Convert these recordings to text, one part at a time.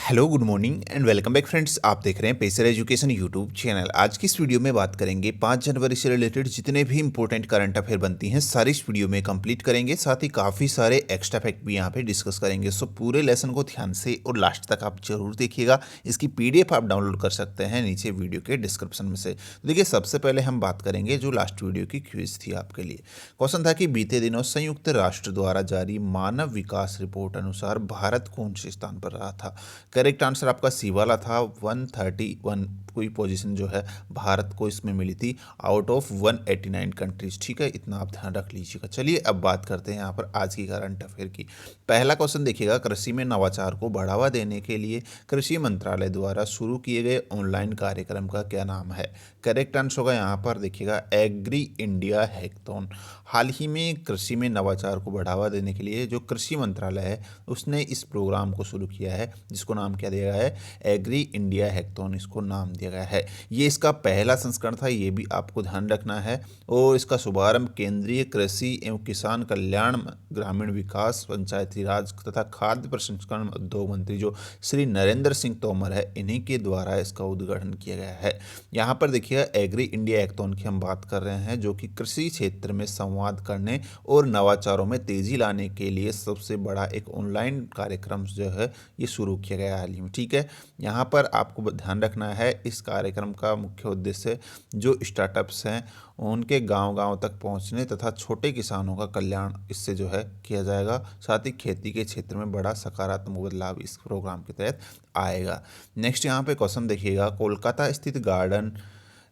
Hello good morning and welcome back friends. आप देख रहे हैं पेसर एजुकेशन यूट्यूब चैनल। आज की इस वीडियो में बात करेंगे 5 जनवरी से रिलेटेड जितने भी इंपॉर्टेंट करंट अफेयर बनती हैं सारी इस वीडियो में कंप्लीट करेंगे। साथ ही काफ़ी सारे एक्स्ट्रा फैक्ट भी यहाँ पे डिस्कस करेंगे। सो पूरे लेसन को ध्यान से और लास्ट तक आप जरूर देखिएगा। इसकी पीडीएफ आप डाउनलोड कर सकते हैं नीचे वीडियो के डिस्क्रिप्शन में से। तो देखिए, सबसे पहले हम बात करेंगे जो लास्ट वीडियो की क्विज थी आपके लिए। क्वेश्चन था कि बीते दिनों संयुक्त राष्ट्र द्वारा जारी मानव विकास रिपोर्ट अनुसार भारत कौन से स्थान पर रहा था। करेक्ट आंसर आपका सी वाला था। 131 कोई पोजीशन जो है भारत को इसमें मिली थी आउट ऑफ 189 कंट्रीज। ठीक है, इतना आप ध्यान रख लीजिएगा। चलिए अब बात करते हैं यहाँ पर आज की करंट अफेयर की। पहला क्वेश्चन देखिएगा, कृषि में नवाचार को बढ़ावा देने के लिए कृषि मंत्रालय द्वारा शुरू किए गए ऑनलाइन कार्यक्रम का क्या नाम है। करेक्ट आंसर होगा यहाँ पर देखिएगा एग्री इंडिया हैकाथॉन। हाल ही में कृषि में नवाचार को बढ़ावा देने के लिए जो कृषि मंत्रालय है उसने इस प्रोग्राम को शुरू किया है जिसको नाम क्या दिया गया है, एग्री इंडिया हैकाथॉन इसको नाम दिया गया है। ये इसका पहला संस्करण था, ये भी आपको ध्यान रखना है। और इसका शुभारंभ केंद्रीय कृषि एवं किसान कल्याण, ग्रामीण विकास, पंचायती राज तथा खाद्य प्रसंस्करण उद्योग मंत्री जो श्री नरेंद्र सिंह तोमर है इन्हीं के द्वारा इसका उद्घाटन किया गया है। यहाँ पर देखिए एग्री इंडिया हैकाथॉन की हम बात कर रहे हैं जो कि कृषि क्षेत्र में संवाद करने और नवाचारों में तेजी लाने के लिए सबसे बड़ा एक ऑनलाइन कार्यक्रम जो है ये शुरू किया गया हाल ही में। ठीक है, यहाँ पर आपको ध्यान रखना है इस कार्यक्रम का मुख्य उद्देश्य जो स्टार्टअप्स हैं उनके गांव-गांव तक पहुंचने तथा छोटे किसानों का कल्याण इससे जो है किया जाएगा। साथ ही खेती के क्षेत्र में बड़ा सकारात्मक बदलाव इस प्रोग्राम के तहत आएगा। नेक्स्ट यहाँ पे क्वेश्चन देखिएगा, कोलकाता स्थित garden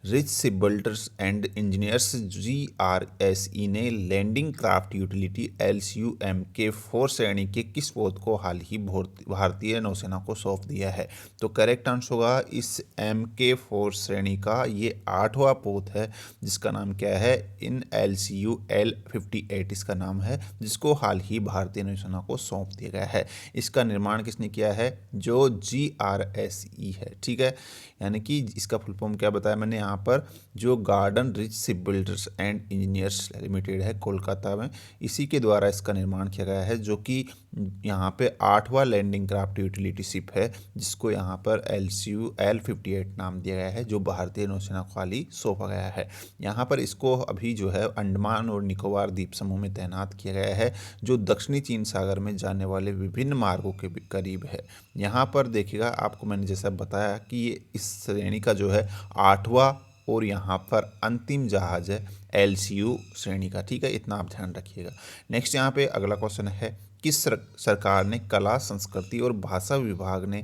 rich shipbuilders and engineers GRSE ने लैंडिंग क्राफ्ट यूटिलिटी LCU-MK4 श्रेणी के किस पोत को हाल ही भारतीय नौसेना को सौंप दिया है। तो करेक्ट आंसर होगा इस MK4 श्रेणी का ये 8वां पोत है जिसका नाम क्या है, इन LCU-L58 इसका नाम है, जिसको हाल ही भारतीय नौसेना को सौंप दिया गया है। इसका निर्माण किसने किया है, जो GRSE है। ठीक है, यानी कि इसका फुल फॉर्म क्या बताया मैंने यहाँ पर, जो garden rich ship builders and engineers limited है कोलकाता में, इसी के द्वारा इसका निर्माण किया गया है जो कि यहाँ पे 8वां लैंडिंग क्राफ्ट यूटिलिटी शिप है जिसको यहाँ पर LCU-L58 नाम दिया गया है जो भारतीय नौसेना को हाल ही सौंपा गया है। यहाँ पर इसको अभी जो है अंडमान और निकोबार द्वीप समूह में तैनात किया गया है जो दक्षिणी चीन सागर में जाने वाले विभिन्न मार्गों के करीब है। यहाँ पर देखिएगा आपको मैंने जैसा बताया कि ये इस श्रेणी का जो है 8वां और यहाँ पर अंतिम जहाज है LCU श्रेणी का। ठीक है, इतना आप ध्यान रखिएगा। नेक्स्ट यहाँ पे अगला क्वेश्चन है, किस सरकार ने कला संस्कृति और भाषा विभाग ने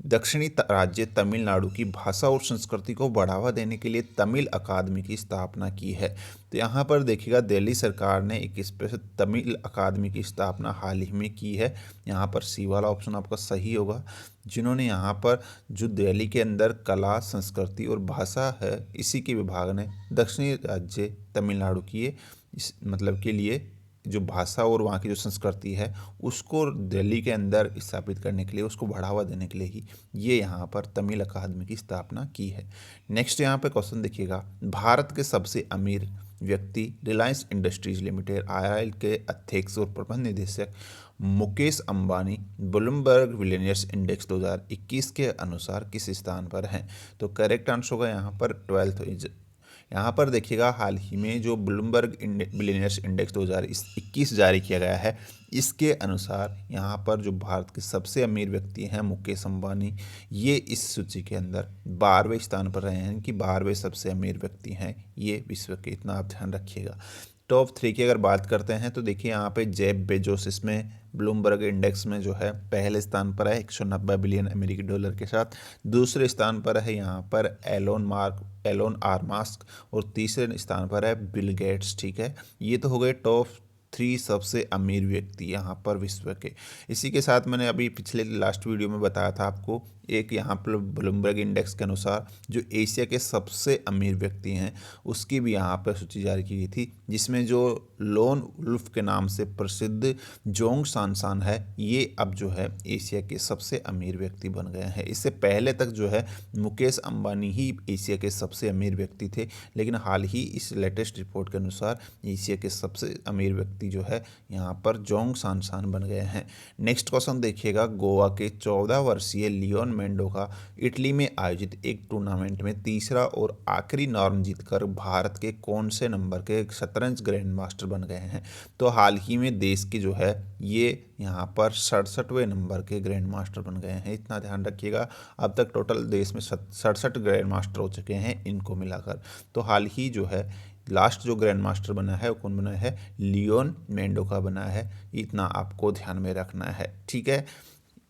दक्षिणी राज्य तमिलनाडु की भाषा और संस्कृति को बढ़ावा देने के लिए तमिल अकादमी की स्थापना की है। तो यहाँ पर देखिएगा दिल्ली सरकार ने एक स्पेशल तमिल अकादमी की स्थापना हाल ही में की है। यहाँ पर सी वाला ऑप्शन आपका सही होगा, जिन्होंने यहाँ पर जो दिल्ली के अंदर कला संस्कृति और भाषा है इसी के विभाग ने दक्षिणी राज्य तमिलनाडु की इस मतलब के लिए जो भाषा और वहाँ की जो संस्कृति है उसको दिल्ली के अंदर स्थापित करने के लिए, उसको बढ़ावा देने के लिए ही ये यहाँ पर तमिल अकादमी की स्थापना की है। नेक्स्ट यहाँ पे क्वेश्चन देखिएगा, भारत के सबसे अमीर व्यक्ति रिलायंस इंडस्ट्रीज लिमिटेड IRL के अध्यक्ष और प्रबंध निदेशक Mukesh Ambani Bloomberg billionaires index 2021 के अनुसार किस स्थान पर हैं। तो करेक्ट आंसर होगा यहाँ पर 12th। यहाँ पर देखिएगा हाल ही में जो ब्लूमबर्ग बिलियनियर्स इंडेक्स 2021 जारी किया गया है इसके अनुसार यहाँ पर जो भारत के सबसे अमीर व्यक्ति हैं मुकेश अंबानी, ये इस सूची के अंदर 12वें स्थान पर रहे हैं कि 12वें सबसे अमीर व्यक्ति हैं ये विश्व के। इतना आप ध्यान रखिएगा। टॉप 3 की अगर बात करते हैं तो देखिए यहाँ पे जेफ बेजोस इसमें ब्लूमबर्ग इंडेक्स में जो है पहले स्थान पर है 190 बिलियन अमेरिकी डॉलर के साथ। दूसरे स्थान पर है यहाँ पर एलोन आर मास्क और तीसरे स्थान पर है बिल गेट्स। ठीक है, ये तो हो गए टॉप 3 सबसे अमीर व्यक्ति यहाँ पर विश्व के। इसी के साथ मैंने अभी पिछले लास्ट वीडियो में बताया था आपको एक यहाँ पर ब्लूमबर्ग इंडेक्स के अनुसार जो एशिया के सबसे अमीर व्यक्ति हैं उसकी भी यहाँ पर सूची जारी की गई थी जिसमें जो लोन वुल्फ के नाम से प्रसिद्ध जोंग सांसान है ये अब जो है एशिया के सबसे अमीर व्यक्ति बन गए हैं। इससे पहले तक जो है मुकेश अंबानी ही एशिया के सबसे अमीर व्यक्ति थे, लेकिन हाल ही इस लेटेस्ट रिपोर्ट के अनुसार एशिया के सबसे अमीर व्यक्ति व्यक्ति जो है यहाँ पर जोंग सांसान बन गए हैं। नेक्स्ट क्वेश्चन देखिएगा, गोवा के 14 वर्षीय लियोन मेंडोका इटली में आयोजित एक टूर्नामेंट में तीसरा और आखिरी नॉर्म जीतकर भारत के कौन से नंबर के शतरंज ग्रैंड मास्टर बन गए हैं। तो हाल ही में देश के जो है ये यहाँ पर 67वें नंबर के ग्रैंड मास्टर बन गए हैं, इतना ध्यान रखिएगा। अब तक टोटल देश में 67 ग्रैंड मास्टर हो चुके हैं इनको मिलाकर। तो हाल ही जो है लास्ट जो ग्रैंड मास्टर बना है वो कौन बना है, लियोन मेंडोका बना है, इतना आपको ध्यान में रखना है, ठीक है,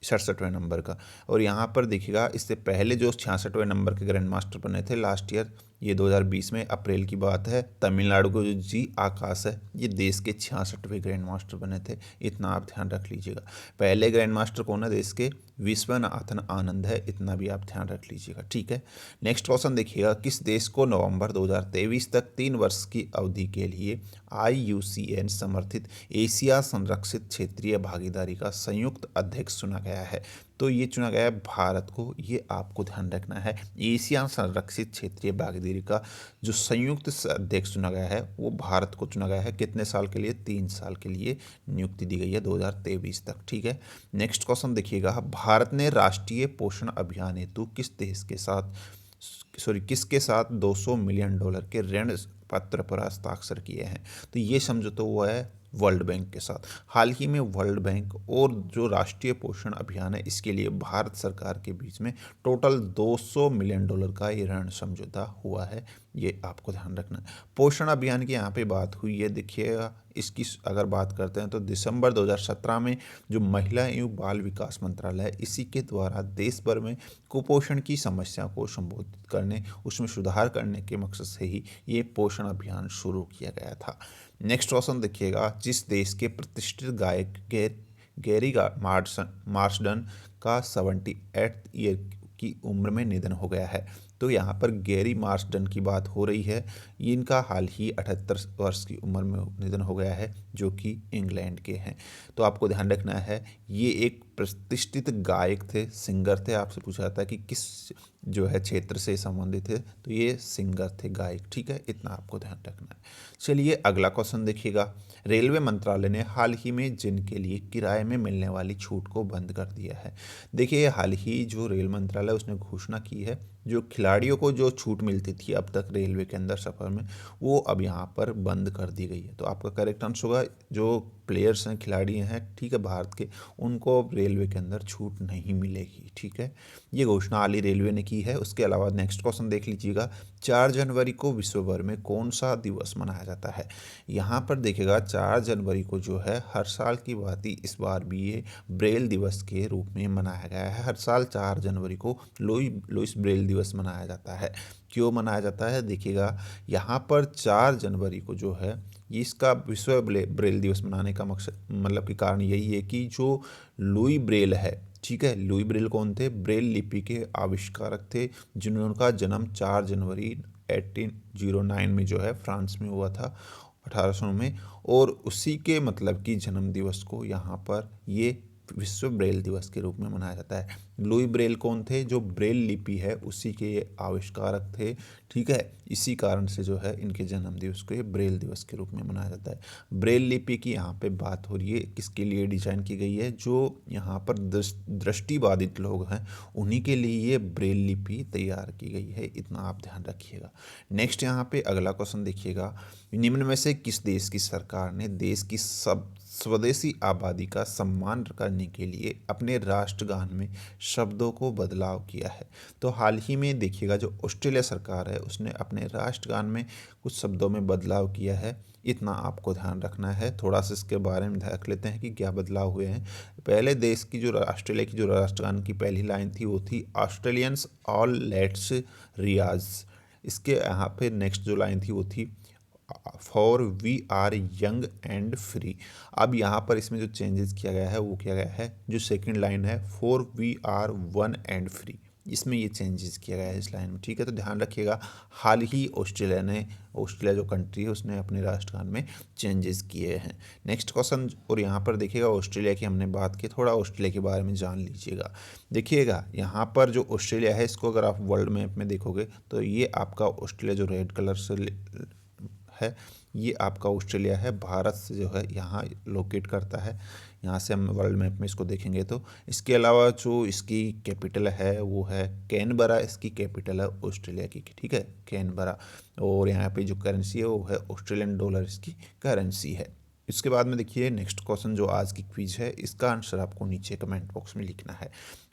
67वें नंबर का। और यहाँ पर देखिएगा इससे पहले जो 66वें नंबर के ग्रैंड मास्टर बने थे लास्ट ईयर, ये 2020 में अप्रैल की बात है, तमिलनाडु को जो जी आकाश है ये देश के 66वें ग्रैंड मास्टर बने थे, इतना आप ध्यान रख लीजिएगा। पहले ग्रैंड मास्टर कौन है देश के, विश्वनाथन आनंद है, इतना भी आप ध्यान रख लीजिएगा, ठीक है। नेक्स्ट क्वेश्चन देखिएगा, किस देश को नवंबर 2023 तक 3 वर्ष की अवधि के लिए IUCN समर्थित एशिया संरक्षित क्षेत्रीय भागीदारी का संयुक्त अध्यक्ष चुना गया है। तो ये चुना गया है भारत को, ये आपको ध्यान रखना है। एशिया संरक्षित क्षेत्रीय भागीदारी का जो संयुक्त अध्यक्ष चुना गया है वो भारत को चुना गया है। कितने साल के लिए, 3 साल के लिए नियुक्ति दी गई है 2023 तक, ठीक है। नेक्स्ट क्वेश्चन देखिएगा, भारत ने राष्ट्रीय पोषण अभियान हेतु किसके साथ $200 मिलियन के ऋण पत्र पर हस्ताक्षर किए हैं। तो ये समझौता हुआ है वर्ल्ड बैंक के साथ। हाल ही में वर्ल्ड बैंक और जो राष्ट्रीय पोषण अभियान है इसके लिए भारत सरकार के बीच में टोटल $200 मिलियन का ये ऋण समझौता हुआ है, ये आपको ध्यान रखना है। पोषण अभियान की यहाँ पे बात हुई है, देखिएगा इसकी अगर बात करते हैं तो दिसंबर 2017 में जो महिला एवं बाल विकास मंत्रालय है इसी के द्वारा देश भर में कुपोषण की समस्या को संबोधित करने, उसमें सुधार करने के मकसद से ही ये पोषण अभियान शुरू किया गया था। नेक्स्ट क्वेश्चन देखिएगा, जिस देश के प्रतिष्ठित गायक गैरी मार्शडन का 78 ईयर की उम्र में निधन हो गया है। तो यहाँ पर गैरी मार्शडन की बात हो रही है, इनका हाल ही 78 वर्ष की उम्र में निधन हो गया है, जो कि इंग्लैंड के हैं। तो आपको ध्यान रखना है ये एक प्रतिष्ठित गायक थे, सिंगर थे। आपसे पूछा जाता है कि किस जो है क्षेत्र से संबंधित थे, तो ये सिंगर थे, गायक, ठीक है, इतना आपको ध्यान रखना है। चलिए अगला क्वेश्चन देखिएगा, रेलवे मंत्रालय ने हाल ही में जिनके लिए किराए में मिलने वाली छूट को बंद कर दिया है। देखिए हाल ही जो रेल मंत्रालय उसने घोषणा की है, जो खिलाड़ियों को जो छूट मिलती थी अब तक रेलवे के अंदर सफ़र में, वो अब यहाँ पर बंद कर दी गई है। तो आपका करेक्ट आंसर होगा जो प्लेयर्स हैं, खिलाड़ी हैं, ठीक है, भारत के, उनको अब रेलवे के अंदर छूट नहीं मिलेगी, ठीक है। ये घोषणा हाल ही रेलवे ने की है। उसके अलावा नेक्स्ट क्वेश्चन देख लीजिएगा, 4 जनवरी को विश्व भर में कौन सा दिवस मनाया जाता है। यहाँ पर देखिएगा 4 जनवरी को जो है हर साल की भांति इस बार भी ये ब्रेल दिवस के रूप में मनाया गया है। हर साल 4 जनवरी को लुईस ब्रेल दिवस मनाया जाता है। क्यों मनाया जाता है, देखिएगा यहाँ पर 4 जनवरी को जो है इसका विश्व ब्रेल दिवस मनाने का मकसद मतलब कि कारण यही है कि जो लुई ब्रेल है, ठीक है, लुई ब्रेल कौन थे, ब्रेल लिपि के आविष्कारक थे, जिनका जन्म 4 जनवरी 1809 में जो है फ्रांस में हुआ था 1800 में, और उसी के मतलब कि जन्म दिवस को यहाँ पर ये विश्व ब्रेल दिवस के रूप में मनाया जाता है। लुई ब्रेल कौन थे, जो ब्रेल लिपि है उसी के आविष्कारक थे, ठीक है, इसी कारण से जो है इनके जन्म दिवस को ये ब्रेल दिवस के रूप में मनाया जाता है। ब्रेल लिपि की यहाँ पे बात हो रही है, किसके लिए डिजाइन की गई है, जो यहाँ पर दृष्टिबाधित लोग हैं उन्हीं के लिए ये ब्रेल लिपि तैयार की गई है, इतना आप ध्यान रखिएगा। नेक्स्ट यहाँ पे अगला क्वेश्चन देखिएगा, निम्न में से किस देश की सरकार ने देश की स्वदेशी आबादी का सम्मान करने के लिए अपने राष्ट्रगान में शब्दों को बदलाव किया है। तो हाल ही में देखिएगा जो ऑस्ट्रेलिया सरकार है उसने अपने राष्ट्रगान में कुछ शब्दों में बदलाव किया है, इतना आपको ध्यान रखना है। थोड़ा सा इसके बारे में देख लेते हैं कि क्या बदलाव हुए हैं। पहले देश की जो ऑस्ट्रेलिया की जो राष्ट्रगान की पहली लाइन थी वो थी ऑस्ट्रेलियंस ऑल लेट्स रियाज। इसके यहाँ पे नेक्स्ट जो लाइन थी वो थी for we are young and free. अब यहाँ पर इसमें जो चेंजेस किया गया है वो किया गया है, जो सेकंड लाइन है for we are one and free, इसमें ये चेंजेस किया गया है इस लाइन में, ठीक है। तो ध्यान रखिएगा हाल ही ऑस्ट्रेलिया जो कंट्री है उसने अपने राष्ट्रगान में चेंजेस किए हैं। नेक्स्ट क्वेश्चन, और यहाँ पर देखिएगा ऑस्ट्रेलिया की हमने बात की, थोड़ा ऑस्ट्रेलिया के बारे में जान लीजिएगा। देखिएगा यहाँ पर जो ऑस्ट्रेलिया है इसको अगर आप वर्ल्ड मैप में देखोगे तो ये आपका ऑस्ट्रेलिया जो रेड कलर से है ये आपका ऑस्ट्रेलिया है, भारत से जो है यहाँ लोकेट करता है। यहाँ से हम वर्ल्ड मैप में इसको देखेंगे तो इसके अलावा जो इसकी कैपिटल है वो है कैनबरा, इसकी कैपिटल है ऑस्ट्रेलिया की, ठीक है, कैनबरा। और यहाँ पे जो करेंसी है वो है ऑस्ट्रेलियन डॉलर, इसकी करेंसी है। इसके बाद में देखिए नेक्स्ट क्वेश्चन जो आज की क्विज है, इसका आंसर आपको नीचे कमेंट बॉक्स में लिखना है।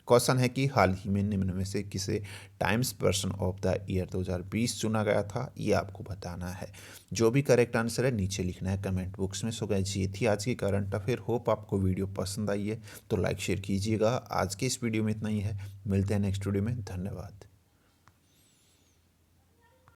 क्वेश्चन है कि हाल ही में निम्न में से किसे times person of the year 2020 चुना गया था, ये आपको बताना है। जो भी करेक्ट आंसर है नीचे लिखना है कमेंट बॉक्स में। सो गाइस ये थी आज की करंट अफेयर। होप आपको वीडियो पसंद आई है तो लाइक शेयर कीजिएगा। आज के इस वीडियो में इतना ही है, मिलते हैं नेक्स्ट वीडियो में। धन्यवाद।